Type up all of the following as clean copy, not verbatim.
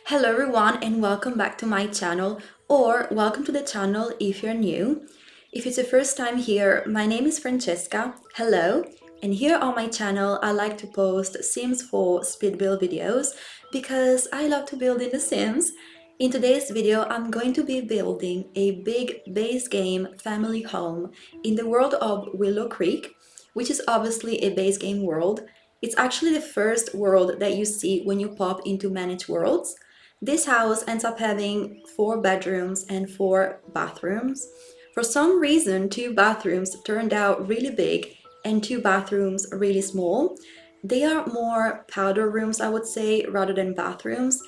Hello everyone and welcome back to my channel, or welcome to the channel if you're new. If it's your first time here, my name is Francesca. Hello, and here on my channel I like to post Sims 4 speed build videos because I love to build in The Sims. In today's video I'm going to be building a big base game family home in the world of Willow Creek, which is obviously a base game world. It's actually the first world that you see when you pop into Manage Worlds. This house ends up having 4 bedrooms and 4 bathrooms. For some reason, 2 bathrooms turned out really big and 2 bathrooms really small. They are more powder rooms, I would say, rather than bathrooms.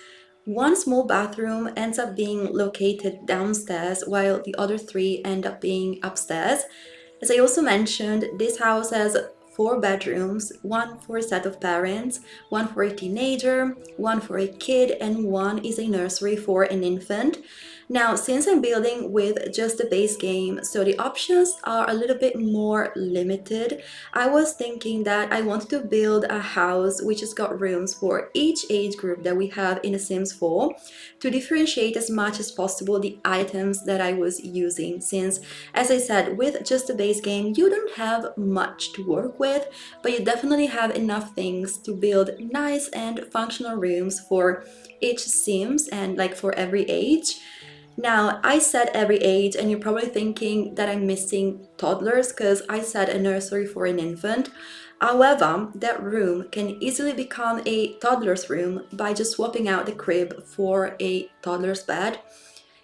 One small bathroom ends up being located downstairs while the other 3 end up being upstairs. As I also mentioned, this house has 4 bedrooms, one for a set of parents, one for a teenager, one for a kid, and one is a nursery for an infant. Now, since I'm building with just the base game, so the options are a little bit more limited, I was thinking that I wanted to build a house which has got rooms for each age group that we have in The Sims 4 to differentiate as much as possible the items that I was using, since, as I said, with just the base game, you don't have much to work with, but you definitely have enough things to build nice and functional rooms for each Sims and like for every age. Now, I said every age, and you're probably thinking that I'm missing toddlers because I said a nursery for an infant. However, that room can easily become a toddler's room by just swapping out the crib for a toddler's bed.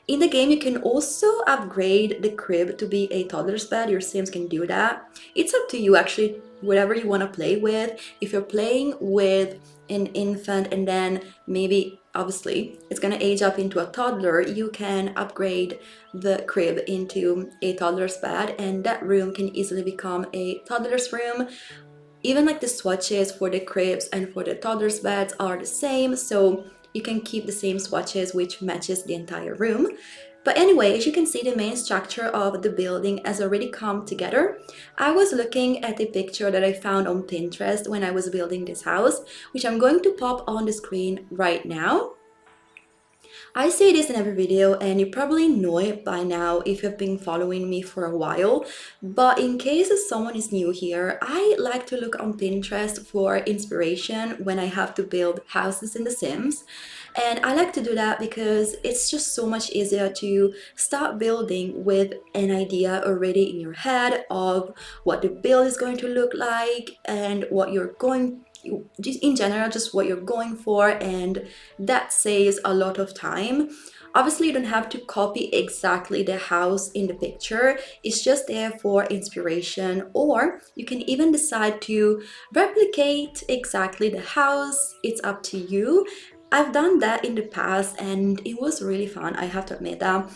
In the game, you can also upgrade the crib to be a toddler's bed. Your Sims can do that. It's up to you actually, whatever you want to play with. If you're playing with an infant and then maybe obviously it's going to age up into a toddler, you can upgrade the crib into a toddler's bed, and that room can easily become a toddler's room. Even like the swatches for the cribs and for the toddler's beds are the same, so you can keep the same swatches which matches the entire room. But anyway, as you can see, the main structure of the building has already come together. I was looking at a picture that I found on Pinterest when I was building this house, which I'm going to pop on the screen right now. I say this in every video and you probably know it by now if you've been following me for a while, but in case someone is new here, I like to look on Pinterest for inspiration when I have to build houses in The Sims. And I like to do that because it's just so much easier to start building with an idea already in your head of what the build is going to look like and what you're going just in general, just what you're going for, and that saves a lot of time. Obviously, you don't have to copy exactly the house in the picture, it's just there for inspiration, or you can even decide to replicate exactly the house. It's up to you. I've done that in the past and it was really fun, I have to admit that.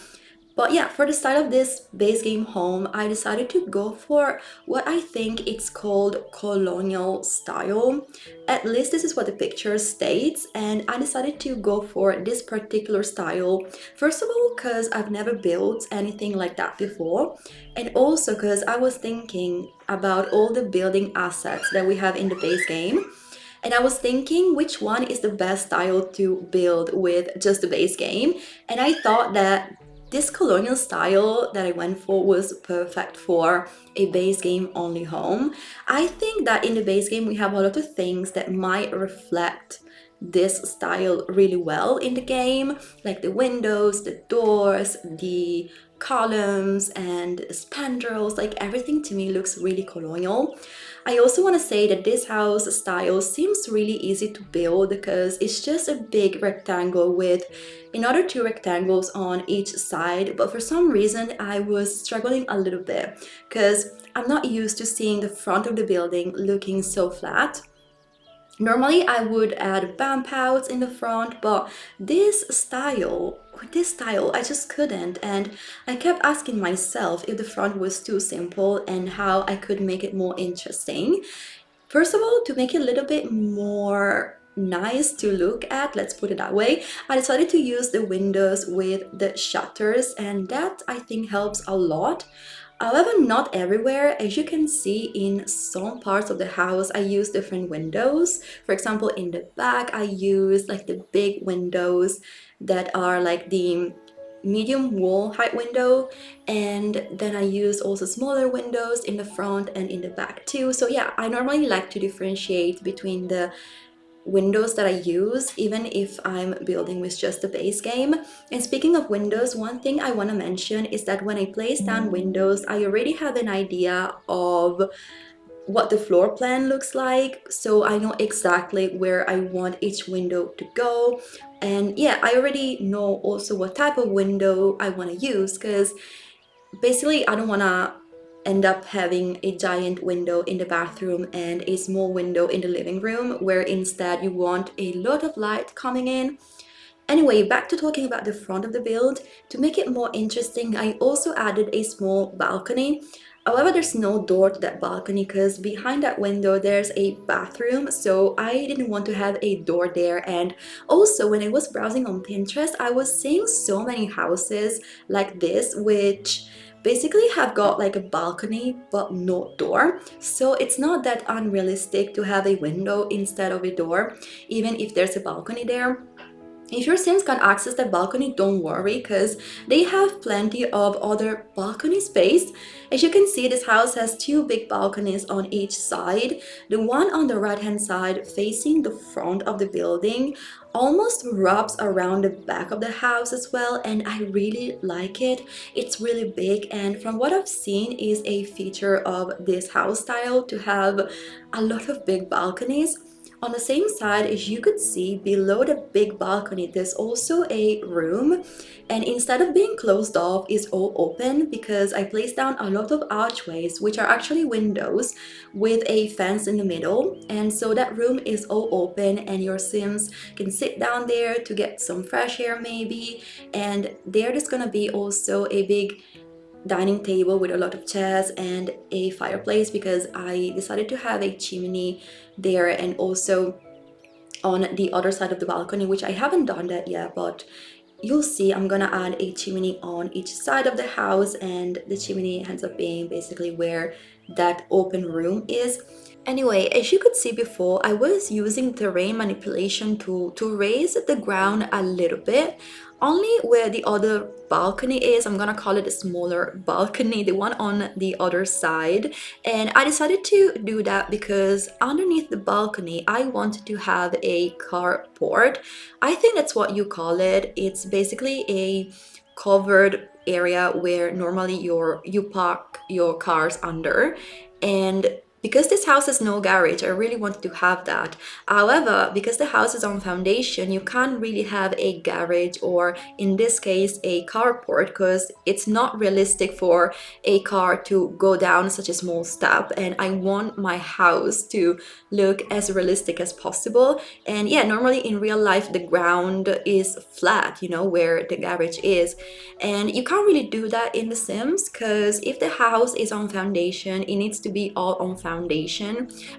But yeah, for the start of this base game home, I decided to go for what I think it's called colonial style. At least this is what the picture states, and I decided to go for this particular style. First of all, because I've never built anything like that before, and also because I was thinking about all the building assets that we have in the base game. And I was thinking which one is the best style to build with just the base game. And I thought that this colonial style that I went for was perfect for a base game only home. I think that in the base game we have a lot of things that might reflect this style really well in the game, like the windows, the doors, the columns and spandrels. Like everything to me looks really colonial. I also want to say that this house style seems really easy to build because it's just a big rectangle with another 2 rectangles on each side, but for some reason I was struggling a little bit because I'm not used to seeing the front of the building looking so flat. Normally I would add bump outs in the front, but with this style I just couldn't, and I kept asking myself if the front was too simple and how I could make it more interesting. First of all, to make it a little bit more nice to look at, let's put it that way, I decided to use the windows with the shutters, and that I think helps a lot. However, not everywhere. As you can see, in some parts of the house, I use different windows. For example, in the back, I use like the big windows that are like the medium wall height window, and then I use also smaller windows in the front and in the back too. So yeah, I normally like to differentiate between the windows that I use, even if I'm building with just the base game. And speaking of windows, one thing I want to mention is that when I place down windows, I already have an idea of what the floor plan looks like, so I know exactly where I want each window to go. And yeah, I already know also what type of window I want to use, because basically I don't want to end up having a giant window in the bathroom and a small window in the living room, where instead you want a lot of light coming in. Anyway, back to talking about the front of the build. To make it more interesting, I also added a small balcony. However, there's no door to that balcony because behind that window there's a bathroom, so I didn't want to have a door there. And also, when I was browsing on Pinterest, I was seeing so many houses like this, which basically have got like a balcony but no door. So it's not that unrealistic to have a window instead of a door, even if there's a balcony there. If your Sims can't access the balcony, don't worry, because they have plenty of other balcony space. As you can see, this house has two big balconies on each side. The one on the right hand side facing the front of the building almost wraps around the back of the house as well, and I really like it. It's really big, and from what I've seen is a feature of this house style to have a lot of big balconies. On the same side, as you could see, below the big balcony, there's also a room, and instead of being closed off, it's all open because I placed down a lot of archways, which are actually windows with a fence in the middle. And so that room is all open, and your Sims can sit down there to get some fresh air maybe. And there is gonna be also a big dining table with a lot of chairs and a fireplace, because I decided to have a chimney there, and also on the other side of the balcony, which I haven't done that yet, but you'll see I'm gonna add a chimney on each side of the house, and the chimney ends up being basically where that open room is. Anyway, as you could see before, I was using terrain manipulation tool to raise the ground a little bit, only where the other balcony is. I'm gonna call it a smaller balcony, the one on the other side. And I decided to do that because underneath the balcony, I wanted to have a carport. I think that's what you call it. It's basically a covered area where normally you park your cars under. And because this house has no garage, I really wanted to have that. However, because the house is on foundation, you can't really have a garage, or in this case a carport, because it's not realistic for a car to go down such a small step, and I want my house to look as realistic as possible. And yeah, normally in real life the ground is flat, you know, where the garage is, and you can't really do that in The Sims, because if the house is on foundation, it needs to be all on foundation.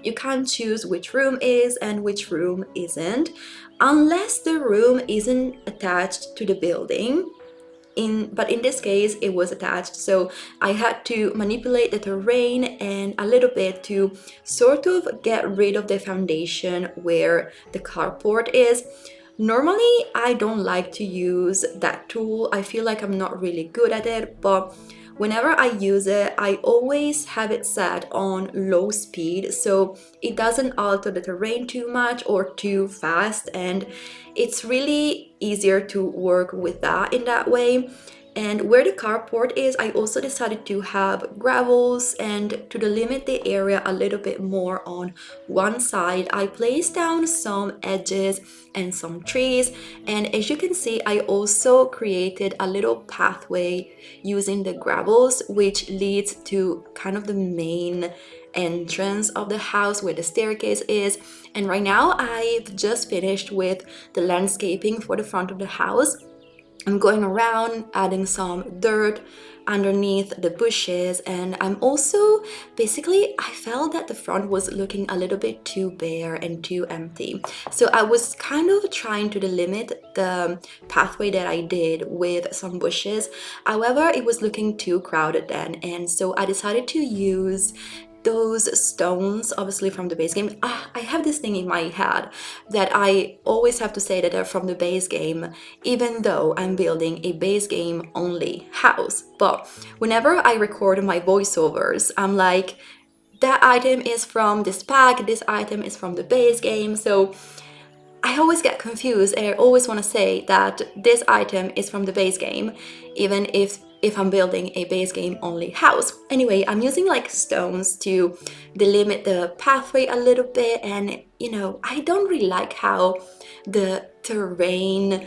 You can't choose which room is and which room isn't, unless the room isn't attached to the building. But in this case it was attached, so I had to manipulate the terrain and a little bit to sort of get rid of the foundation where the carport is. Normally I don't like to use that tool, I feel like I'm not really good at it, but whenever I use it, I always have it set on low speed so it doesn't alter the terrain too much or too fast, and it's really easier to work with that in that way. And where the carport is, I also decided to have gravels, and to delimit the area a little bit more on one side, I placed down some edges and some trees. And as you can see, I also created a little pathway using the gravels, which leads to kind of the main entrance of the house where the staircase is. And right now I've just finished with the landscaping for the front of the house. I'm going around adding some dirt underneath the bushes, and I'm also basically I felt that the front was looking a little bit too bare and too empty. So I was kind of trying to delimit the pathway that I did with some bushes. However, it was looking too crowded then, and so I decided to use those stones, obviously from the base game. I have this thing in my head that I always have to say that they're from the base game, even though I'm building a base game only house. But whenever I record my voiceovers, I'm like, that item is from this pack, this item is from the base game. So I always get confused, and I always want to say that this item is from the base game, even if I'm building a base game only house. Anyway, I'm using like stones to delimit the pathway a little bit, and I don't really like how the terrain,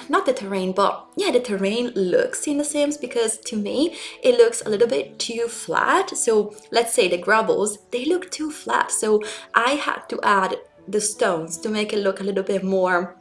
not the terrain, but yeah, the terrain looks in The Sims, because to me it looks a little bit too flat. So let's say the gravels, they look too flat, so I had to add the stones to make it look a little bit more,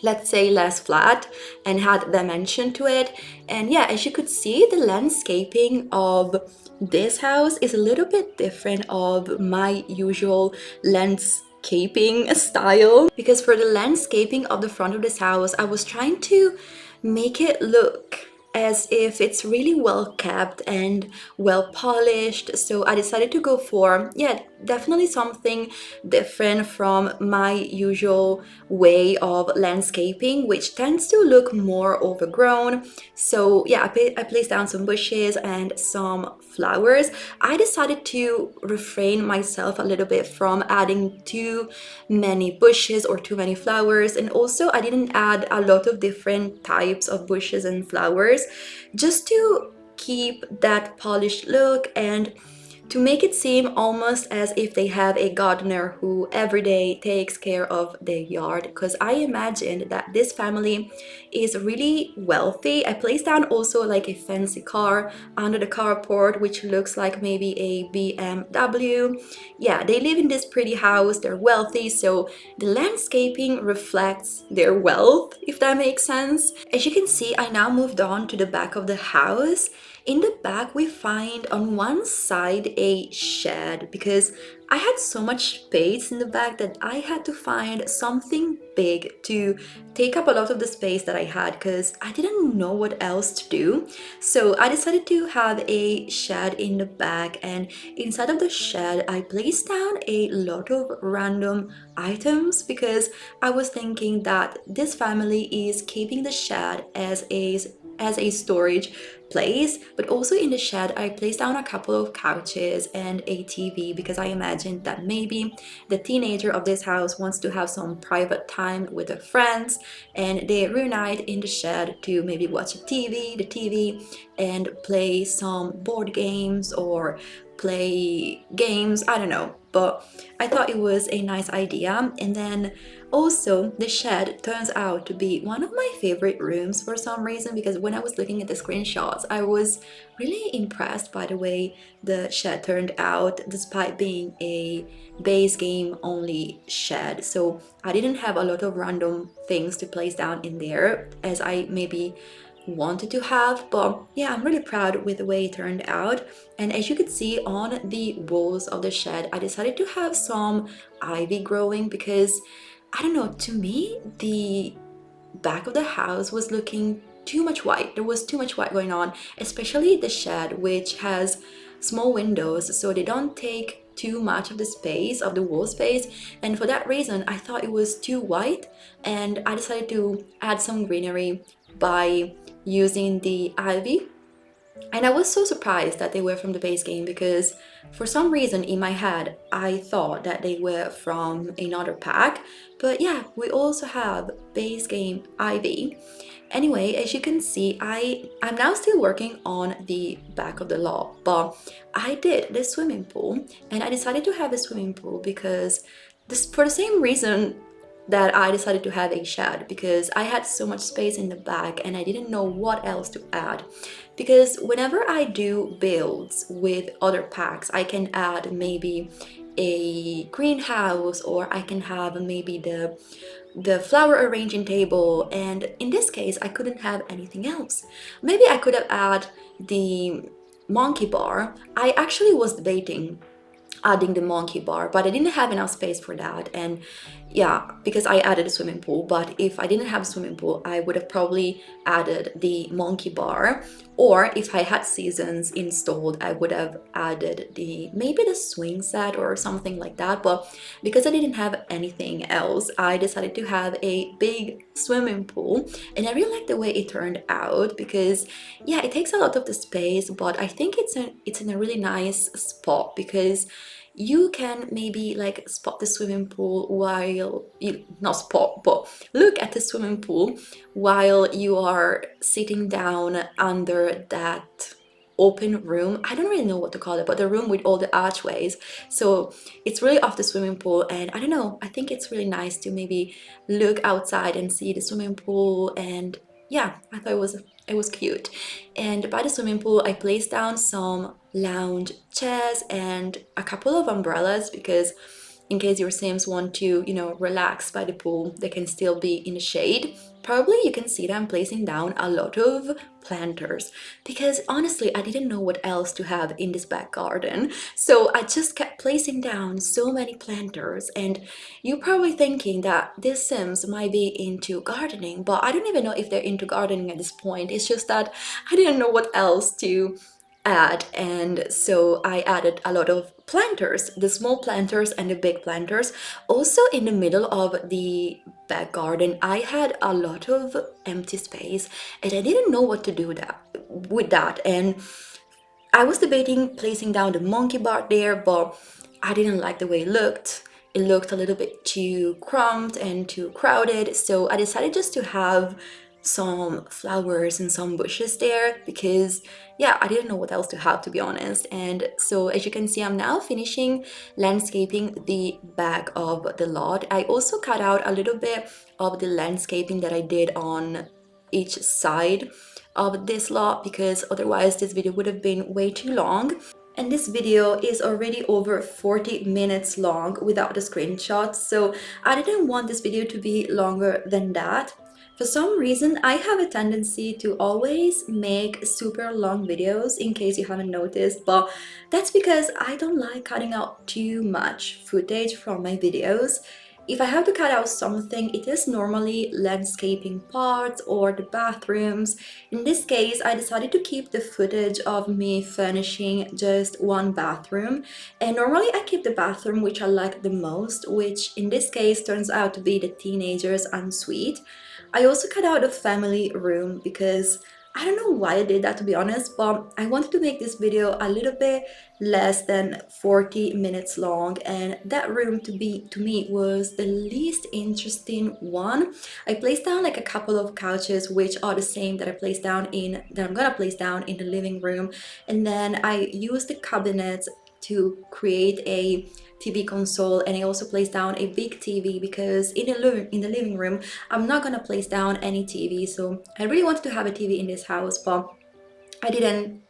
let's say, less flat and had dimension to it. And yeah, as you could see, the landscaping of this house is a little bit different of my usual landscaping style, because for the landscaping of the front of this house, I was trying to make it look as if it's really well kept and well polished. So I decided to go for, yeah, definitely something different from my usual way of landscaping, which tends to look more overgrown. So yeah, I placed down some bushes and some flowers. I decided to refrain myself a little bit from adding too many bushes or too many flowers, and also I didn't add a lot of different types of bushes and flowers, just to keep that polished look and to make it seem almost as if they have a gardener who every day takes care of their yard, because I imagined that this family is really wealthy. I placed down also like a fancy car under the carport, which looks like maybe a BMW. Yeah, they live in this pretty house, they're wealthy, so the landscaping reflects their wealth, if that makes sense. As you can see, I now moved on to the back of the house. In the back, we find on one side a shed, because I had so much space in the back that I had to find something big to take up a lot of the space that I had, because I didn't know what else to do. So I decided to have a shed in the back, and inside of the shed, I placed down a lot of random items, because I was thinking that this family is keeping the shed as a storage place. But also in the shed, I placed down a couple of couches and a TV, because I imagined that maybe the teenager of this house wants to have some private time with their friends, and they reunite in the shed to maybe watch the TV, and play some board games or play games, I don't know. But I thought it was a nice idea. And then also, the shed turns out to be one of my favorite rooms for some reason, because when I was looking at the screenshots, I was really impressed by the way the shed turned out, despite being a base game only shed. So I didn't have a lot of random things to place down in there as I maybe wanted to have. But yeah, I'm really proud with the way it turned out. And as you could see on the walls of the shed, I decided to have some ivy growing, because I don't know, to me the back of the house was looking too much white. There was too much white going on, especially the shed, which has small windows, so they don't take too much of the space, of the wall space. And for that reason, I thought it was too white, and I decided to add some greenery by using the ivy. And I was so surprised that they were from the base game, because for some reason in my head I thought that they were from another pack. But yeah, we also have base game Ivy. Anyway, as you can see, I'm now still working on the back of the lot, but I did this swimming pool, and I decided to have a swimming pool because for the same reason that I decided to have a shed, because I had so much space in the back and I didn't know what else to add. Because whenever I do builds with other packs, I can add maybe a greenhouse, or I can have maybe the flower arranging table, and in this case I couldn't have anything else. Maybe I could have added the monkey bar. I actually was debating adding the monkey bar, but I didn't have enough space for that. And yeah, because I added a swimming pool, but if I didn't have a swimming pool, I would have probably added the monkey bar. Or if I had seasons installed, I would have added maybe the swing set or something like that. But because I didn't have anything else, I decided to have a big swimming pool, and I really like the way it turned out, because yeah, it takes a lot of the space, but I think it's in a really nice spot, because you can maybe like spot the swimming pool while you not spot but look at the swimming pool while you are sitting down under that open room. I don't really know what to call it, but the room with all the archways. So it's really off the swimming pool, and I don't know, I think it's really nice to maybe look outside and see the swimming pool. And yeah, I thought it was cute. And by the swimming pool I placed down some lounge chairs and a couple of umbrellas, because in case your Sims want to, relax by the pool, they can still be in the shade. Probably you can see that I'm placing down a lot of planters, because honestly I didn't know what else to have in this back garden. So I just kept placing down so many planters, and you're probably thinking that these Sims might be into gardening, but I don't even know if they're into gardening at this point. It's just that I didn't know what else to add, and so I added a lot of planters, the small planters and the big planters. Also in the middle of the back garden I had a lot of empty space, and I didn't know what to do with that, and I was debating placing down the monkey bar there, but I didn't like the way it looked. It looked a little bit too cramped and too crowded, so I decided just to have some flowers and some bushes there, because yeah, I didn't know what else to have, to be honest. And so as you can see, I'm now finishing landscaping the back of the lot. I also cut out a little bit of the landscaping that I did on each side of this lot, because otherwise this video would have been way too long. And this video is already over 40 minutes long without the screenshots, so I didn't want this video to be longer than that. For some reason, I have a tendency to always make super long videos, in case you haven't noticed, but that's because I don't like cutting out too much footage from my videos. If I have to cut out something, it is normally landscaping parts or the bathrooms. In this case, I decided to keep the footage of me furnishing just one bathroom. And normally I keep the bathroom which I like the most, which in this case turns out to be the teenagers' ensuite. I also cut out the family room because I don't know why I did that, to be honest, but I wanted to make this video a little bit less than 40 minutes long, and that room to me was the least interesting one. I placed down like a couple of couches which are the same that I'm gonna place down in the living room, and then I used the cabinets to create a TV console, and I also placed down a big TV because in the living room I'm not gonna place down any TV. So I really wanted to have a TV in this house, but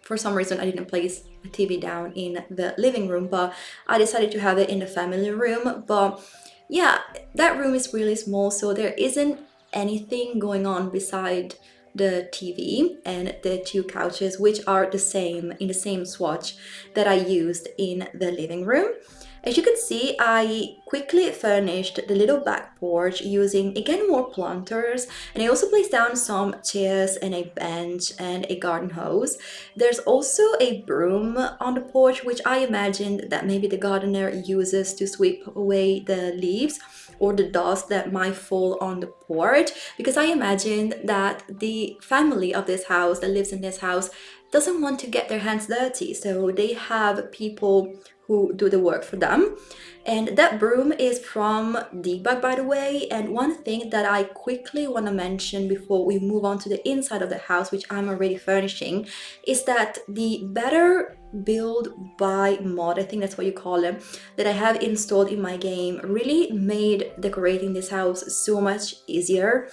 for some reason I didn't place a TV down in the living room, but I decided to have it in the family room. But yeah, that room is really small, so there isn't anything going on beside the TV and the two couches, which are the same in the same swatch that I used in the living room. As you can see, I quickly furnished the little back porch using again more planters, and I also placed down some chairs and a bench and a garden hose. There's also a broom on the porch, which I imagined that maybe the gardener uses to sweep away the leaves or the dust that might fall on the porch, because I imagined that the family of this house that lives in this house doesn't want to get their hands dirty, so they have people who do the work for them. And that broom is from Debug, by the way. And one thing that I quickly want to mention before we move on to the inside of the house, which I'm already furnishing, is that the better build by mod, I think that's what you call them, that I have installed in my game really made decorating this house so much easier.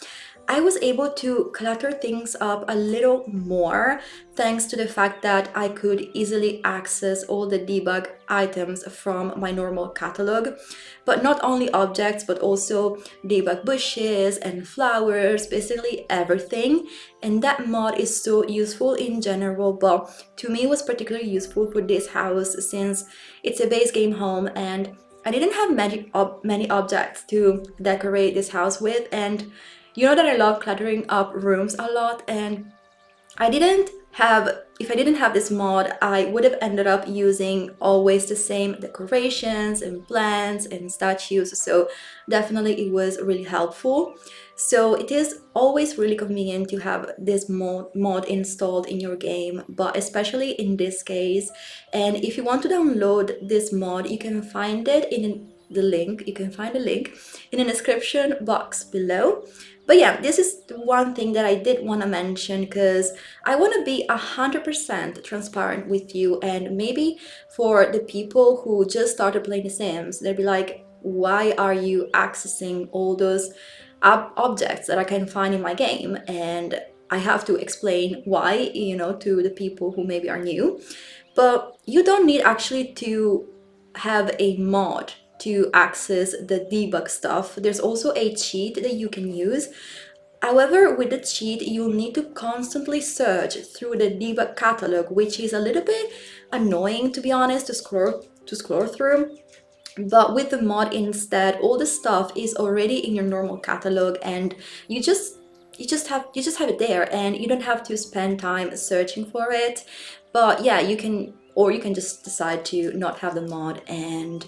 I was able to clutter things up a little more thanks to the fact that I could easily access all the debug items from my normal catalog. But not only objects, but also debug bushes and flowers, basically everything. And that mod is so useful in general, but to me it was particularly useful for this house since it's a base game home and I didn't have many objects to decorate this house with, and you know that I love cluttering up rooms a lot, and if I didn't have this mod, I would have ended up using always the same decorations and plants and statues, so definitely it was really helpful. So it is always really convenient to have this mod installed in your game, but especially in this case. And if you want to download this mod, you can find it in the link. You can find the link in the description box below. But yeah, this is the one thing that I did want to mention because I want to be 100% transparent with you, and maybe for the people who just started playing The Sims, they'll be like, why are you accessing all those objects that I can find in my game? And I have to explain why, to the people who maybe are new. But you don't need actually to have a mod to access the debug stuff. There's also a cheat that you can use. However, with the cheat, you'll need to constantly search through the debug catalog, which is a little bit annoying, to be honest, to scroll through. But with the mod instead, all the stuff is already in your normal catalog, and you just have it there, and you don't have to spend time searching for it. But yeah, you can just decide to not have the mod and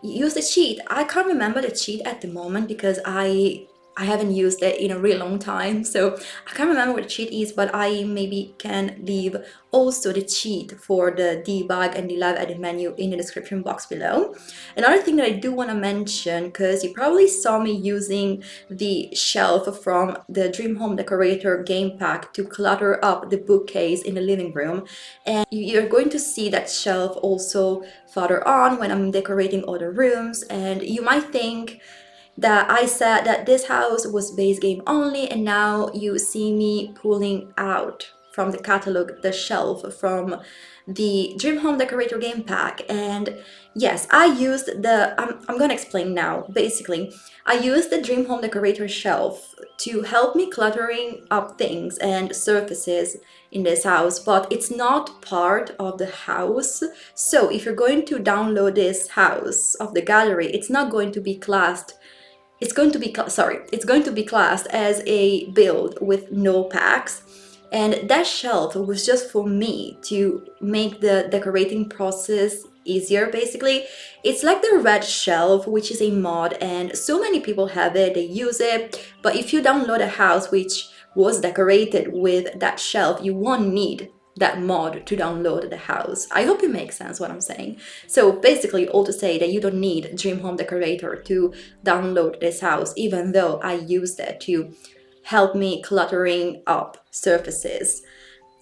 use the cheat. I can't remember the cheat at the moment because I haven't used it in a really long time, so I can't remember what the cheat is, but I maybe can leave also the cheat for the debug and the live edit menu in the description box below. Another thing that I do want to mention, because you probably saw me using the shelf from the Dream Home Decorator game pack to clutter up the bookcase in the living room, and you're going to see that shelf also further on when I'm decorating other rooms. And you might think that I said that this house was base game only, and now you see me pulling out from the catalog the shelf from the Dream Home Decorator game pack. And yes, I used I'm gonna explain now. Basically, I used the Dream Home Decorator shelf to help me cluttering up things and surfaces in this house, but it's not part of the house. So if you're going to download this house of the gallery, it's not going to be classed it's going to be classed as a build with no packs. And that shelf was just for me to make the decorating process easier. Basically, it's like the red shelf, which is a mod, and so many people have it, they use it. But if you download a house which was decorated with that shelf, you won't need that mod to download the house. I hope it makes sense what I'm saying. So basically, all to say that you don't need Dream Home Decorator to download this house, even though I used it to help me cluttering up surfaces.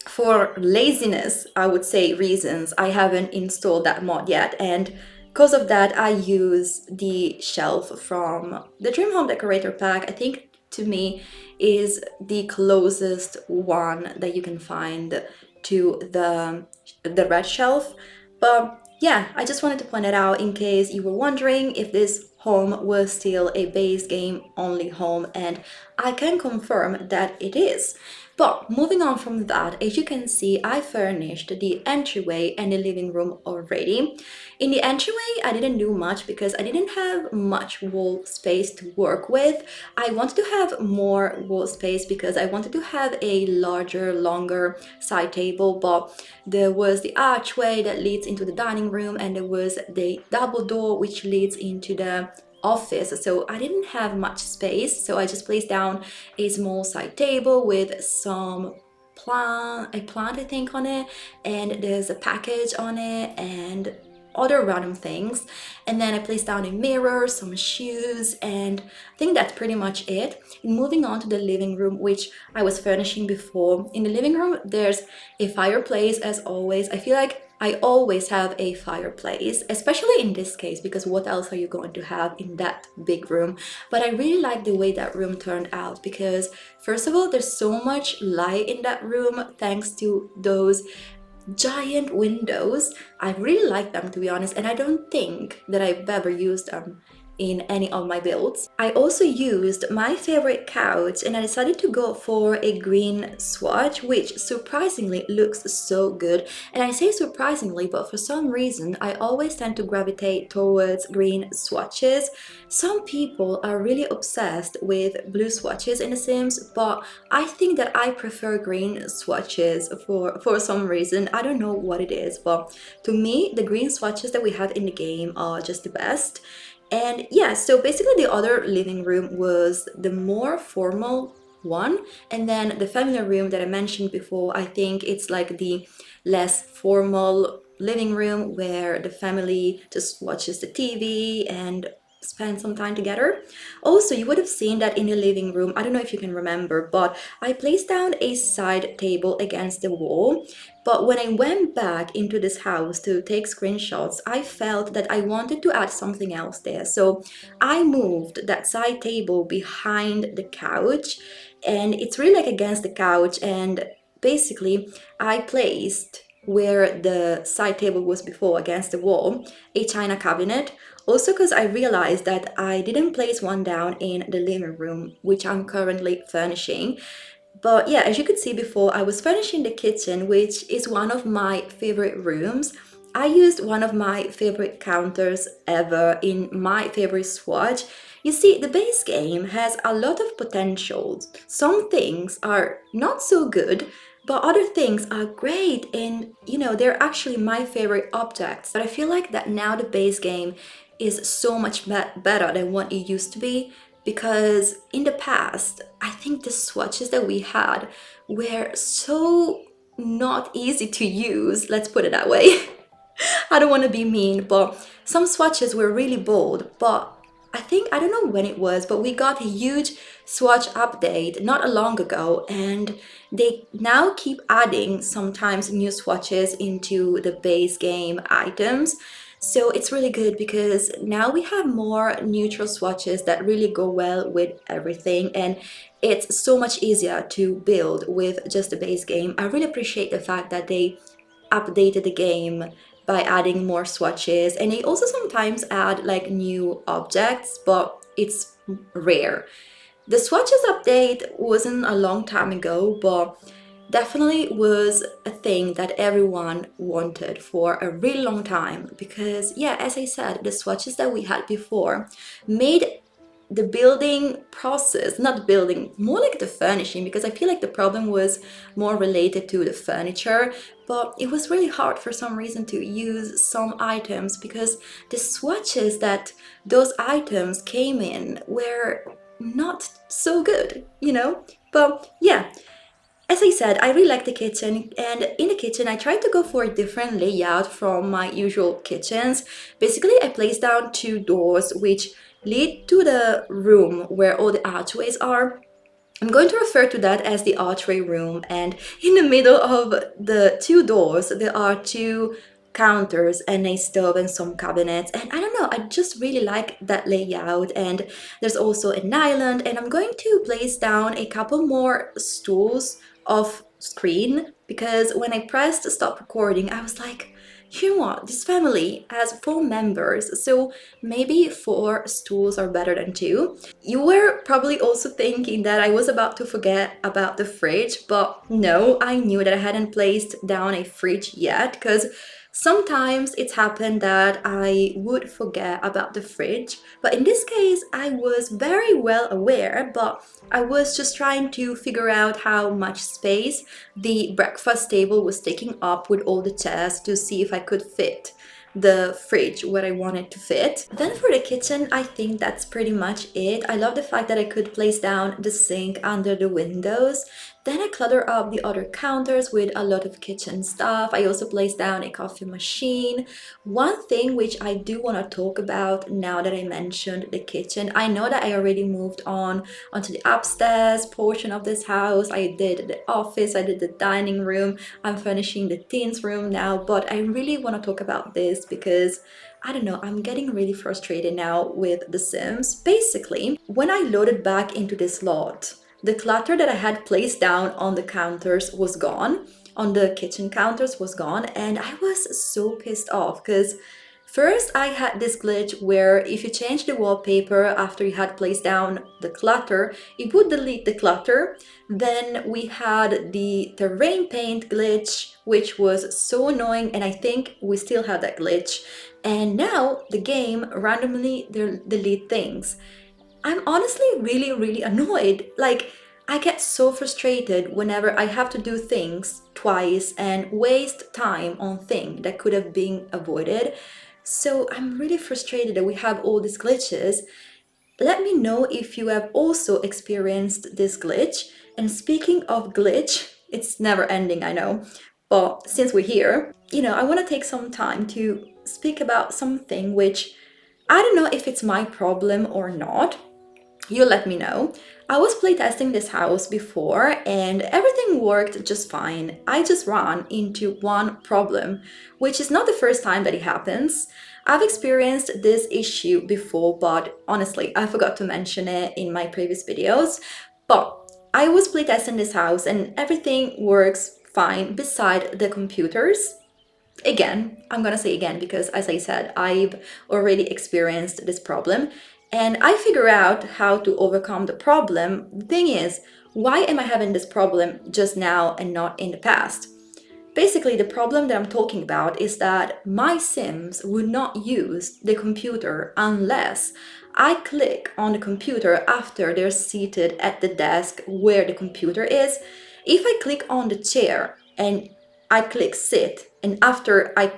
For laziness, I would say, reasons, I haven't installed that mod yet, and because of that, I use the shelf from the Dream Home Decorator pack. I think, to me, is the closest one that you can find to the red shelf. But yeah, I just wanted to point it out in case you were wondering if this home was still a base game only home, and I can confirm that it is. But moving on from that, as you can see, I furnished the entryway and the living room already. In the entryway, I didn't do much because I didn't have much wall space to work with. I wanted to have more wall space because I wanted to have a larger, longer side table, but there was the archway that leads into the dining room, and there was the double door which leads into the office, so I didn't have much space. So I just placed down a small side table with some a plant I think on it, and there's a package on it and other random things. And then I placed down a mirror, some shoes, and I think that's pretty much it. And moving on to the living room, which I was furnishing before. In the living room, there's a fireplace as always. I feel like I always have a fireplace, especially in this case, because what else are you going to have in that big room? But I really like the way that room turned out because, first of all, there's so much light in that room thanks to those giant windows. I really like them, to be honest, and I don't think that I've ever used them in any of my builds. I also used my favorite couch and I decided to go for a green swatch, which surprisingly looks so good. And I say surprisingly, but for some reason I always tend to gravitate towards green swatches. Some people are really obsessed with blue swatches in The Sims, but I think that I prefer green swatches for some reason. I don't know what it is, but to me the green swatches that we have in the game are just the best. And yeah, so basically the other living room was the more formal one, and then the family room that I mentioned before, I think it's like the less formal living room where the family just watches the TV and spend some time together. Also, you would have seen that in the living room, I don't know if you can remember, but I placed down a side table against the wall. But when I went back into this house to take screenshots, I felt that I wanted to add something else there. So I moved that side table behind the couch, and it's really like against the couch. And basically, I placed where the side table was before against the wall a china cabinet. Also, because I realized that I didn't place one down in the living room, which I'm currently furnishing. But yeah, as you could see before, I was furnishing the kitchen, which is one of my favorite rooms. I used one of my favorite counters ever in my favorite swatch. You see, the base game has a lot of potential. Some things are not so good, but other things are great, and they're actually my favorite objects. But I feel like that now the base game is so much better than what it used to be, because in the past, I think the swatches that we had were so not easy to use, let's put it that way. I don't want to be mean, but some swatches were really bold, but I think, I don't know when it was, but we got a huge swatch update not long ago, and they now keep adding sometimes new swatches into the base game items. So it's really good because now we have more neutral swatches that really go well with everything, and it's so much easier to build with just the base game. I really appreciate the fact that they updated the game by adding more swatches, and they also sometimes add like new objects, but it's rare. The swatches update wasn't a long time ago, but definitely was a thing that everyone wanted for a really long time, because yeah, as I said, the swatches that we had before made the building process, not building, more like the furnishing, because I feel like the problem was more related to the furniture, but it was really hard for some reason to use some items because the swatches that those items came in were not so good. But yeah, as I said, I really like the kitchen, and in the kitchen I tried to go for a different layout from my usual kitchens. Basically, I placed down two doors which lead to the room where all the archways are. I'm going to refer to that as the archway room, and in the middle of the two doors there are two counters and a stove and some cabinets, and I don't know, I just really like that layout. And there's also an island, and I'm going to place down a couple more stools off screen, because when I pressed stop recording I was like, you know what, this family has 4 members, so maybe 4 stools are better than 2. You were probably also thinking that I was about to forget about the fridge, but no, I knew that I hadn't placed down a fridge yet, because sometimes it's happened that I would forget about the fridge, but in this case I was very well aware, but I was just trying to figure out how much space the breakfast table was taking up with all the chairs to see if I could fit the fridge where I wanted to fit. Then for the kitchen, I think that's pretty much it. I love the fact that I could place down the sink under the windows, Then I clutter up the other counters with a lot of kitchen stuff. I also placed down a coffee machine. One thing which I do want to talk about now that I mentioned the kitchen, I know that I already moved on onto the upstairs portion of this house. I did the office, I did the dining room, I'm furnishing the teens room now, but I really want to talk about this because I don't know, I'm getting really frustrated now with The Sims. Basically, when I loaded back into this lot, the clutter that I had placed down on the counters was gone, on the kitchen counters was gone, and I was so pissed off because first I had this glitch where if you change the wallpaper after you had placed down the clutter, it would delete the clutter. Then we had the terrain paint glitch, which was so annoying, and I think we still have that glitch. And now the game randomly delete things. I'm honestly really annoyed. Like, I get so frustrated whenever I have to do things twice and waste time on things that could have been avoided. So I'm really frustrated that we have all these glitches. Let me know if you have also experienced this glitch. And speaking of glitch, it's never ending, I know. But since we're here, I want to take some time to speak about something which I don't know if it's my problem or not. You let me know. I was playtesting this house before and everything worked just fine. I just ran into one problem, which is not the first time that it happens. I've experienced this issue before, but honestly, I forgot to mention it in my previous videos. But I was playtesting this house and everything works fine beside the computers. Again, I'm gonna say again because as I said, I've already experienced this problem and I figure out how to overcome the problem. The thing is, why am I having this problem just now and not in the past? Basically, the problem that I'm talking about is that my Sims would not use the computer unless I click on the computer after they're seated at the desk where the computer is. If I click on the chair and I click sit, and after I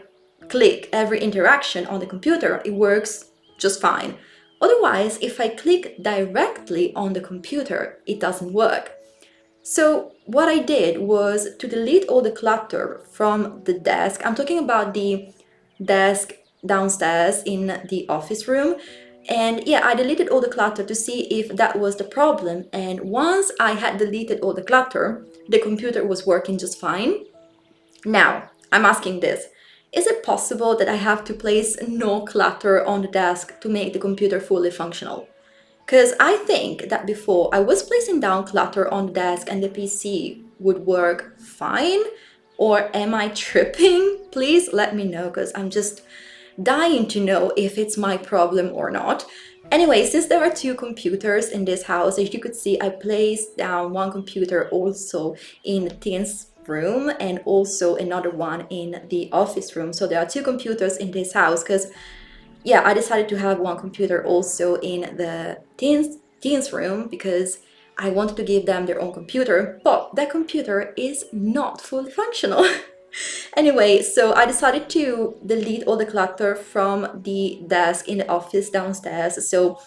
click every interaction on the computer, it works just fine. Otherwise, if I click directly on the computer, it doesn't work. So what I did was to delete all the clutter from the desk. I'm talking about the desk downstairs in the office room. And yeah, I deleted all the clutter to see if that was the problem. And once I had deleted all the clutter, the computer was working just fine. Now, I'm asking this. Is it possible that I have to place no clutter on the desk to make the computer fully functional? Because I think that before I was placing down clutter on the desk and the PC would work fine. Or am I tripping? Please let me know because I'm just dying to know if it's my problem or not. Anyway, since there are two computers in this house, as you could see, I placed down one computer also in the teens room and also another one in the office room. So there are two computers in this house because yeah, I decided to have one computer also in the teens room because I wanted to give them their own computer, but that computer is not fully functional. Anyway, so I decided to delete all the clutter from the desk in the office downstairs. So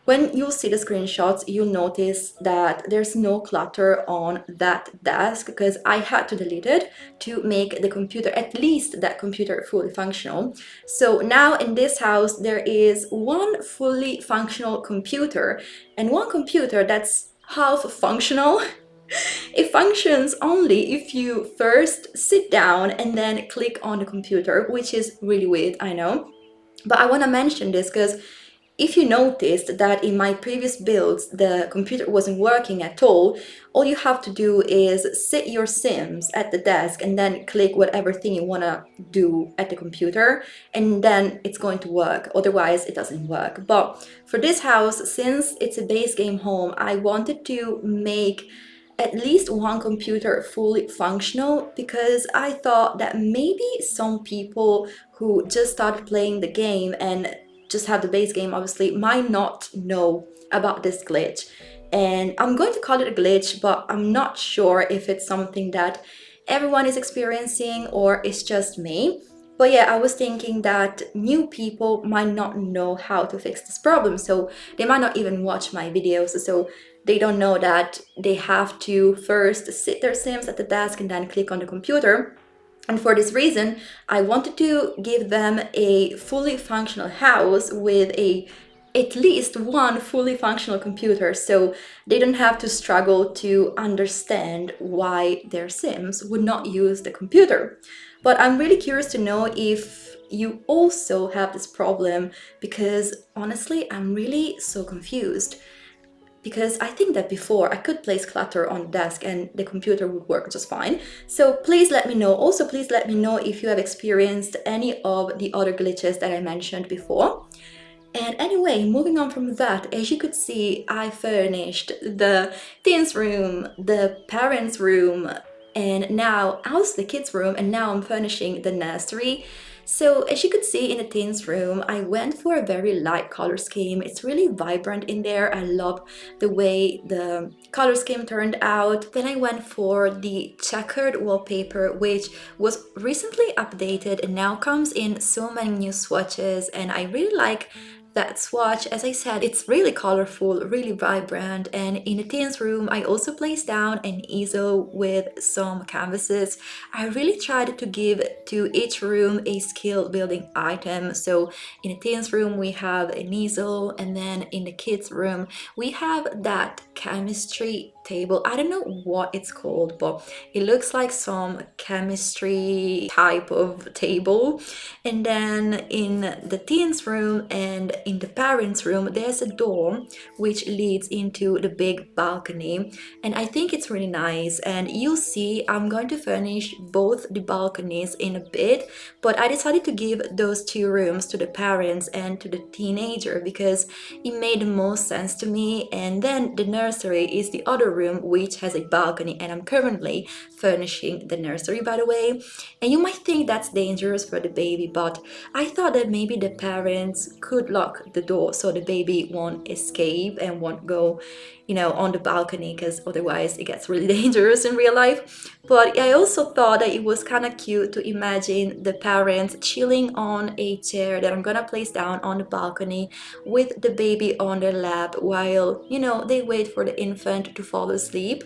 when you'll see the screenshots, you'll notice that there's no clutter on that desk because I had to delete it to make the computer, at least that computer, fully functional. So now in this house, there is one fully functional computer and one computer that's half functional. It functions only if you first sit down and then click on the computer, which is really weird, I know. But I want to mention this because if you noticed that in my previous builds the computer wasn't working at all you have to do is sit your Sims at the desk and then click whatever thing you want to do at the computer and then it's going to work, otherwise it doesn't work. But for this house, since it's a base game home, I wanted to make at least one computer fully functional because I thought that maybe some people who just started playing the game and just have the base game obviously might not know about this glitch. And I'm going to call it a glitch, but I'm not sure if it's something that everyone is experiencing or it's just me. But yeah, I was thinking that new people might not know how to fix this problem, so they might not even watch my videos, so they don't know that they have to first sit their Sims at the desk and then click on the computer. And for this reason, I wanted to give them a fully functional house with at least one fully functional computer, so they don't have to struggle to understand why their Sims would not use the computer. But I'm really curious to know if you also have this problem, because honestly, I'm really so confused. Because I think that before I could place Clutter on the desk and the computer would work just fine. So please let me know. Also, please let me know if you have experienced any of the other glitches that I mentioned before. And anyway, moving on from that, as you could see, I furnished the teens room, the parents room, and now also the kids room, and now I'm furnishing the nursery. So as you could see in the teens room, I went for a very light color scheme. It's really vibrant in there. I love the way the color scheme turned out. Then I went for the checkered wallpaper, which was recently updated and now comes in so many new swatches, and I really like that swatch. As I said, it's really colorful, really vibrant, and in the teens room I also placed down an easel with some canvases. I really tried to give to each room a skill building item. So in the teens room we have an easel, and then in the kids room we have that chemistry table. I don't know what it's called, but it looks like some chemistry type of table. And then in the teens room and in the parents room there's a door which leads into the big balcony, and I think it's really nice. And you'll see I'm going to furnish both the balconies in a bit, but I decided to give those two rooms to the parents and to the teenager because it made the most sense to me. And then the nursery is the other room which has a balcony, and I'm currently furnishing the nursery, by the way. And you might think that's dangerous for the baby, but I thought that maybe the parents could lock the door so the baby won't escape and won't go, on the balcony, because otherwise it gets really dangerous in real life. But I also thought that it was kind of cute to imagine the parents chilling on a chair that I'm gonna place down on the balcony with the baby on their lap while, they wait for the infant to fall asleep.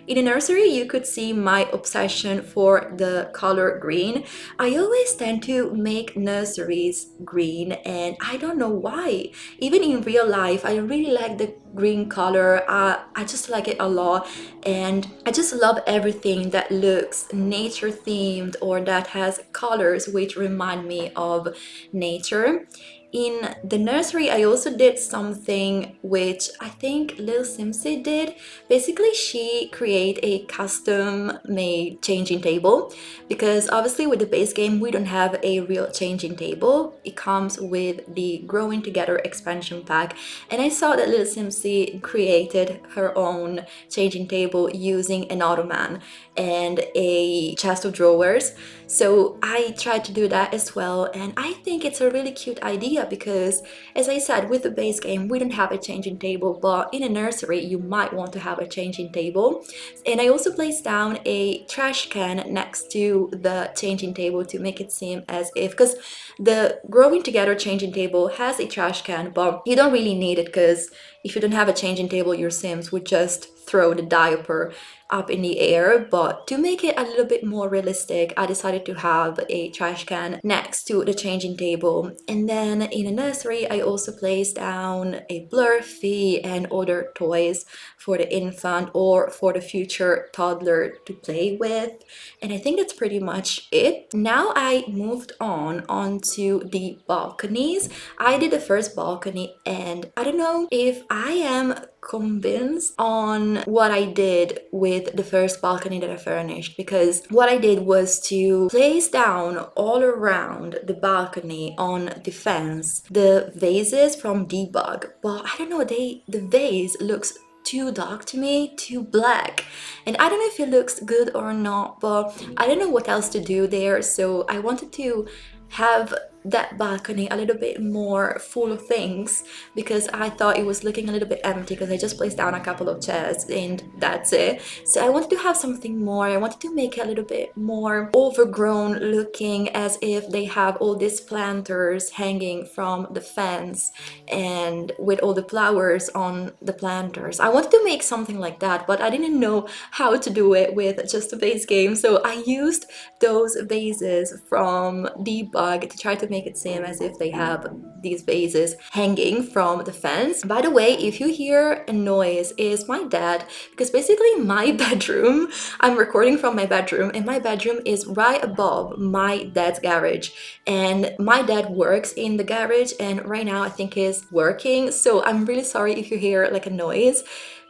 In the nursery, you could see my obsession for the color green. I always tend to make nurseries green, and I don't know why. Even in real life, I really like the green color. I just like it a lot, and I just love everything that looks nature themed or that has colors which remind me of nature. In the nursery, I also did something which I think Lil Simsy did. Basically, she created a custom-made changing table, because obviously with the base game, we don't have a real changing table. It comes with the Growing Together expansion pack, and I saw that Lil Simsy created her own changing table using an ottoman and a chest of drawers. So I tried to do that as well, and I think it's a really cute idea because, as I said, with the base game we don't have a changing table, but in a nursery you might want to have a changing table. And I also placed down a trash can next to the changing table to make it seem as if, because the Growing Together changing table has a trash can, but you don't really need it, because if you don't have a changing table your Sims would just throw the diaper up in the air. But to make it a little bit more realistic, I decided to have a trash can next to the changing table. And then in the nursery, I also placed down a Blurfy and other toys for the infant or for the future toddler to play with. And I think that's pretty much it. Now I moved on onto the balconies. I did the first balcony, and I don't know if I am convinced on what I did with the first balcony that I furnished, because what I did was to place down all around the balcony on the fence the vases from Debug, but I don't know, the vase looks too dark to me, too black, and I don't know if it looks good or not, but I don't know what else to do there. So I wanted to have that balcony a little bit more full of things, because I thought it was looking a little bit empty because I just placed down a couple of chairs and that's it. So I wanted to have something more. I wanted to make it a little bit more overgrown looking, as if they have all these planters hanging from the fence and with all the flowers on the planters. I wanted to make something like that, but I didn't know how to do it with just a base game. So I used those vases from Debug to try to make it seem as if they have these vases hanging from the fence. By the way, if you hear a noise, it's my dad, because basically my bedroom, I'm recording from my bedroom, and my bedroom is right above my dad's garage, and my dad works in the garage and right now I think he's working, so I'm really sorry if you hear like a noise.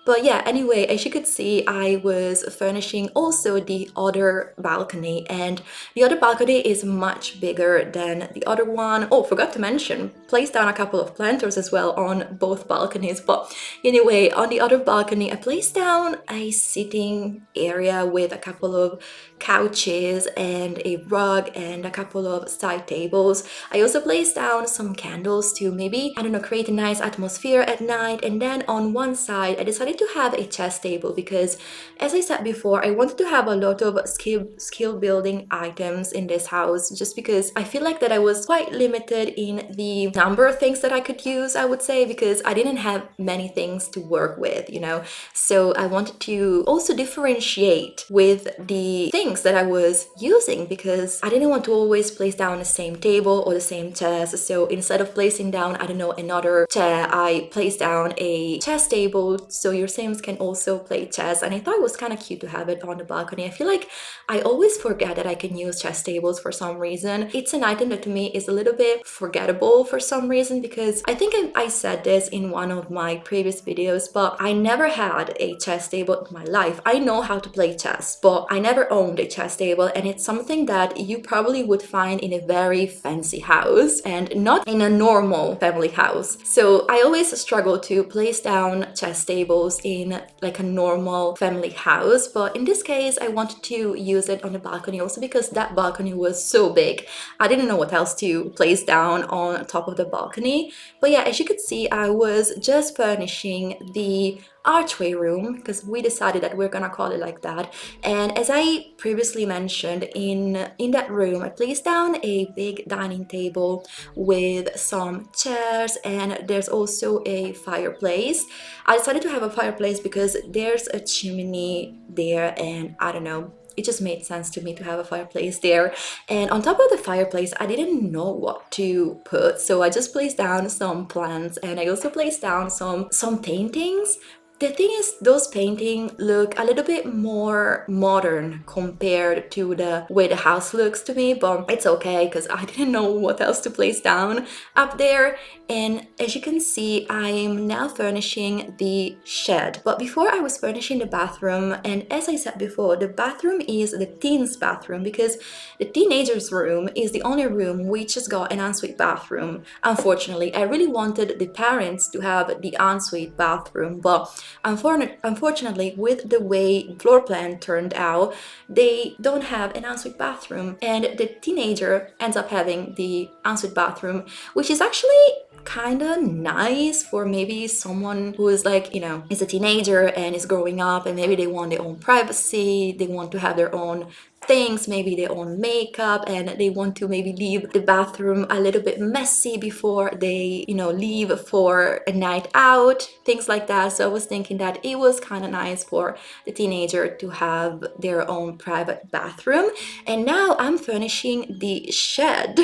But yeah, anyway, as you could see, I was furnishing also the other balcony, and the other balcony is much bigger than the other one. Oh, forgot to mention, placed down a couple of planters as well on both balconies. But anyway, on the other balcony, I placed down a sitting area with a couple of couches and a rug and a couple of side tables. I also placed down some candles to maybe, I don't know, create a nice atmosphere at night. And then on one side, I decided to have a chess table because, as I said before, I wanted to have a lot of skill building items in this house, just because I feel like that I was quite limited in the number of things that I could use, I would say, because I didn't have many things to work with, you know. So I wanted to also differentiate with the things that I was using, because I didn't want to always place down the same table or the same chairs. So instead of placing down, I don't know, another chair, I placed down a chess table so your Sims can also play chess. And I thought it was kind of cute to have it on the balcony. I feel like I always forget that I can use chess tables for some reason. It's an item that to me is a little bit forgettable for some reason, because I think I said this in one of my previous videos, but I never had a chess table in my life. I know how to play chess, but I never owned a chess table, and it's something that you probably would find in a very fancy house and not in a normal family house. So I always struggle to place down chess tables in like a normal family house, but in this case I wanted to use it on the balcony also because that balcony was so big. I didn't know what else to place down on top of the balcony. But yeah, as you could see, I was just furnishing the archway room because we decided that we're gonna call it like that. And as I previously mentioned, in that room I placed down a big dining table with some chairs, and there's also a fireplace. I decided to have a fireplace because there's a chimney there, and I don't know, it just made sense to me to have a fireplace there. And on top of the fireplace, I didn't know what to put, so I just placed down some plants, and I also placed down some paintings. The thing is, those paintings look a little bit more modern compared to the way the house looks to me, but it's okay because I didn't know what else to place down up there. And as you can see, I'm now furnishing the shed. But before I was furnishing the bathroom, and as I said before, the bathroom is the teens' bathroom because the teenagers' room is the only room which has got an ensuite bathroom. Unfortunately, I really wanted the parents to have the ensuite bathroom, but unfortunately, with the way floor plan turned out, they don't have an ensuite bathroom, and the teenager ends up having the ensuite bathroom, which is actually kind of nice for maybe someone who is like, you know, is a teenager and is growing up, and maybe they want their own privacy, they want to have their own things, maybe their own makeup, and they want to maybe leave the bathroom a little bit messy before they, you know, leave for a night out, things like that. So I was thinking that it was kind of nice for the teenager to have their own private bathroom. And now I'm furnishing the shed.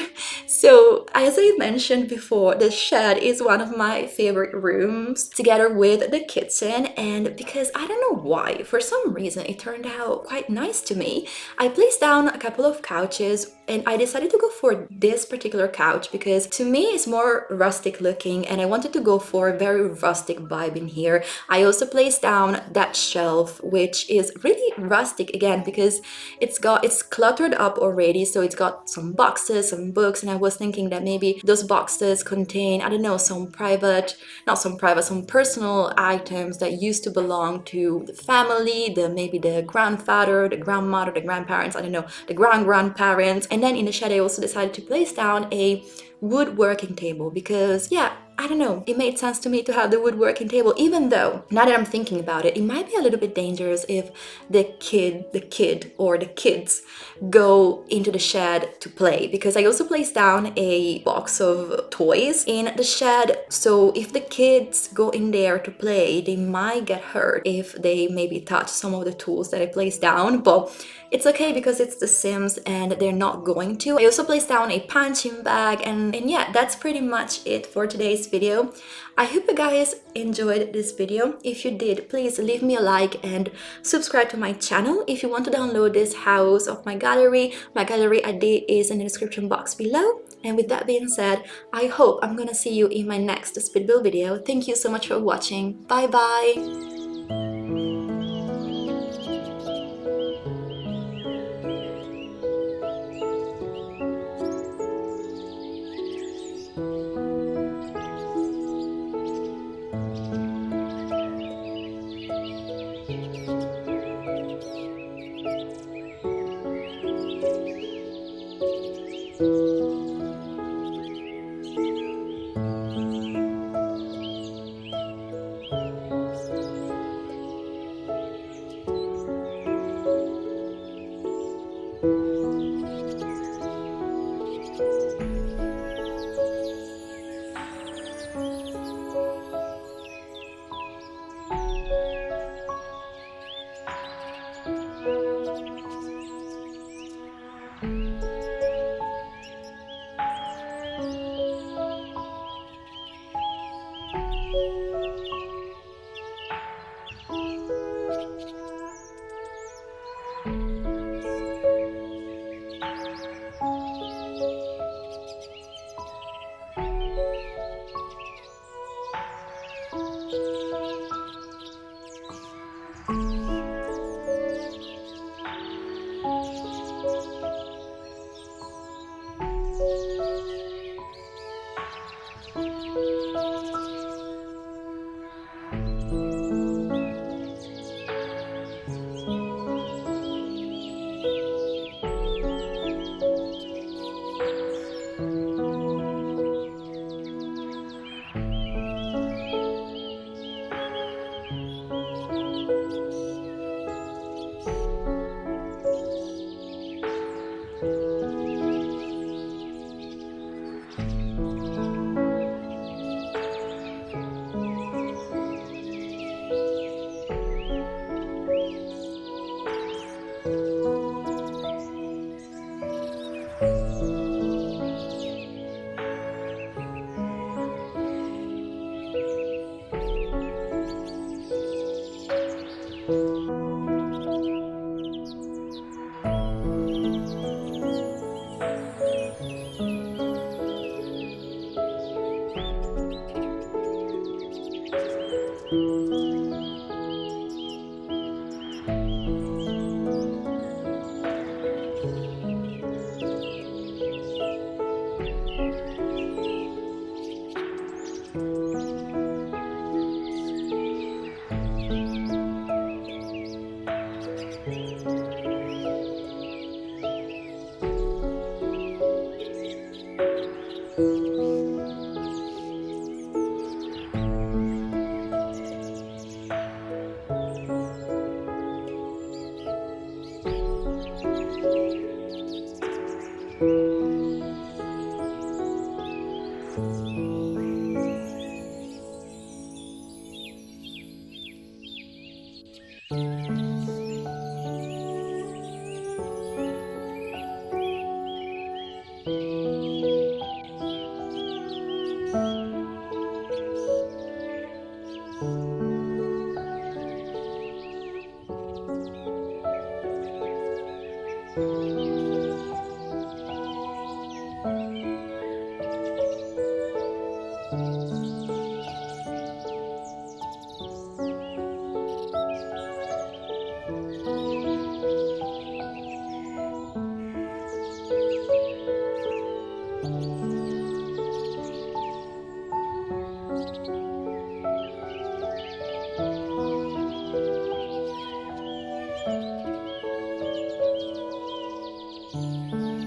So as I mentioned before, the shed is one of my favorite rooms together with the kitchen, and because I don't know why, for some reason it turned out quite nice to me. I placed down a couple of couches, and I decided to go for this particular couch because to me it's more rustic looking, and I wanted to go for a very rustic vibe in here. I also placed down that shelf, which is really rustic again because it's cluttered up already, so it's got some boxes, some books, and I was thinking that maybe those boxes contain, I don't know, some personal items that used to belong to the family, maybe the grandfather, the grandmother, the grandparents, grandparents, I don't know, the grandparents. And then in the shed I also decided to place down a woodworking table because, yeah, I don't know, it made sense to me to have the woodworking table, even though, now that I'm thinking about it, it might be a little bit dangerous if the kid or the kids go into the shed to play, because I also placed down a box of toys in the shed. So if the kids go in there to play, they might get hurt if they maybe touch some of the tools that I placed down, but it's okay because it's The Sims and they're not going to. I also placed down a punching bag, and yeah, that's pretty much it for today's video. I hope you guys enjoyed this video. If you did, please leave me a like and subscribe to my channel. If you want to download this house of my gallery ID is in the description box below. And with that being said, I hope I'm gonna see you in my next speed build video. Thank you so much for watching. Bye bye!